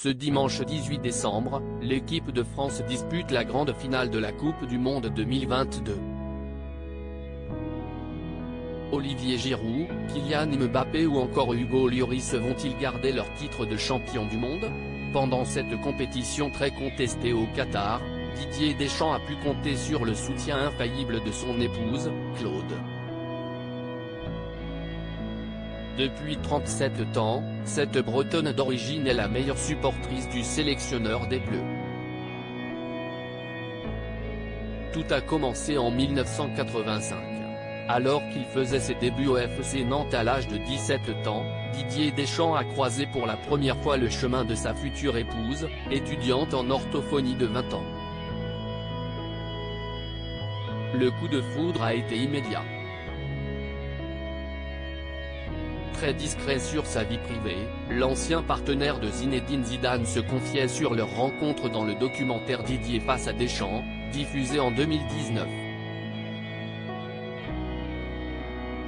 Ce dimanche 18 décembre, l'équipe de France dispute la grande finale de la Coupe du Monde 2022. Olivier Giroud, Kylian Mbappé ou encore Hugo Lloris vont-ils garder leur titre de champion du monde? Pendant cette compétition très contestée au Qatar, Didier Deschamps a pu compter sur le soutien infaillible de son épouse, Claude. Depuis 37 ans, cette Bretonne d'origine est la meilleure supportrice du sélectionneur des Bleus. Tout a commencé en 1985. Alors qu'il faisait ses débuts au FC Nantes à l'âge de 17 ans, Didier Deschamps a croisé pour la première fois le chemin de sa future épouse, étudiante en orthophonie de 20 ans. Le coup de foudre a été immédiat. Très discret sur sa vie privée, l'ancien partenaire de Zinedine Zidane se confiait sur leur rencontre dans le documentaire Didier face à Deschamps, diffusé en 2019.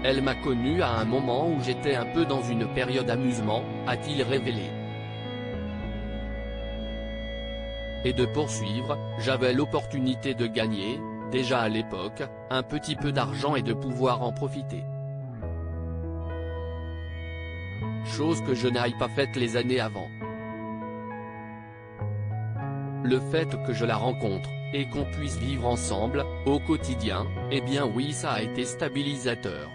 Elle m'a connu à un moment où j'étais un peu dans une période amusement, a-t-il révélé. Et de poursuivre, j'avais l'opportunité de gagner, déjà à l'époque, un petit peu d'argent et de pouvoir en profiter. Chose que je n'aille pas faite les années avant. Le fait que je la rencontre, et qu'on puisse vivre ensemble, au quotidien, eh bien oui, ça a été stabilisateur.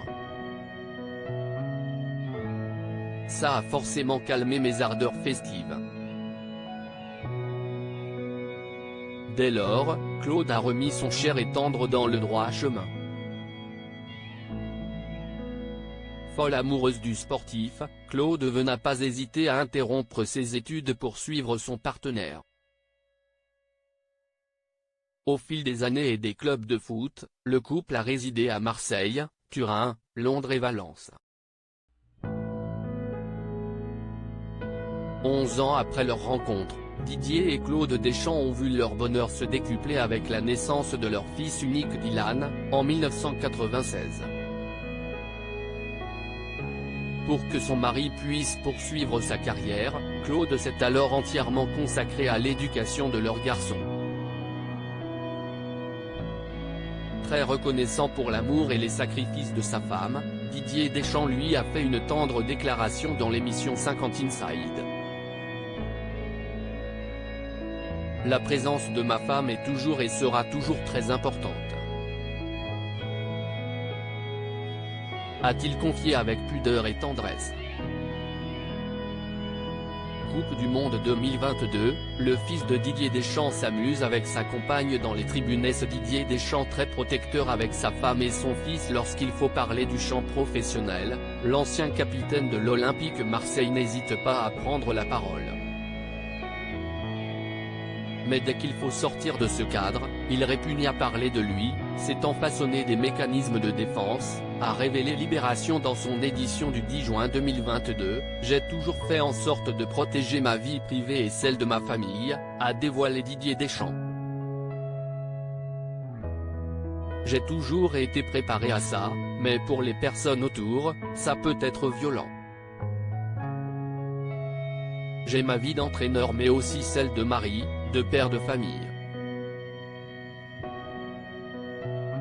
Ça a forcément calmé mes ardeurs festives. Dès lors, Claude a remis son cher et tendre dans le droit chemin. Folle amoureuse du sportif, Claude n'a pas hésité à interrompre ses études pour suivre son partenaire. Au fil des années et des clubs de foot, le couple a résidé à Marseille, Turin, Londres et Valence. 11 ans après leur rencontre, Didier et Claude Deschamps ont vu leur bonheur se décupler avec la naissance de leur fils unique Dylan, en 1996. Pour que son mari puisse poursuivre sa carrière, Claude s'est alors entièrement consacré à l'éducation de leur garçon. Très reconnaissant pour l'amour et les sacrifices de sa femme, Didier Deschamps lui a fait une tendre déclaration dans l'émission 50 Inside. La présence de ma femme est toujours et sera toujours très importante. A-t-il confié avec pudeur et tendresse. Coupe du Monde 2022, le fils de Didier Deschamps s'amuse avec sa compagne dans les tribunes. Didier Deschamps très protecteur avec sa femme et son fils lorsqu'il faut parler du champ professionnel, l'ancien capitaine de l'Olympique Marseille n'hésite pas à prendre la parole. Mais dès qu'il faut sortir de ce cadre, il répugne à parler de lui, s'étant façonné des mécanismes de défense, a révélé Libération dans son édition du 10 juin 2022, « J'ai toujours fait en sorte de protéger ma vie privée et celle de ma famille », a dévoilé Didier Deschamps. J'ai toujours été préparé à ça, mais pour les personnes autour, ça peut être violent. J'ai ma vie d'entraîneur mais aussi celle de mari, de père de famille.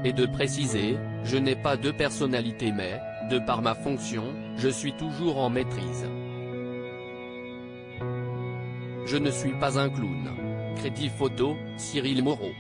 Et de préciser, je n'ai pas de personnalité mais, de par ma fonction, je suis toujours en maîtrise. Je ne suis pas un clown. Crédit photo, Cyril Moreau.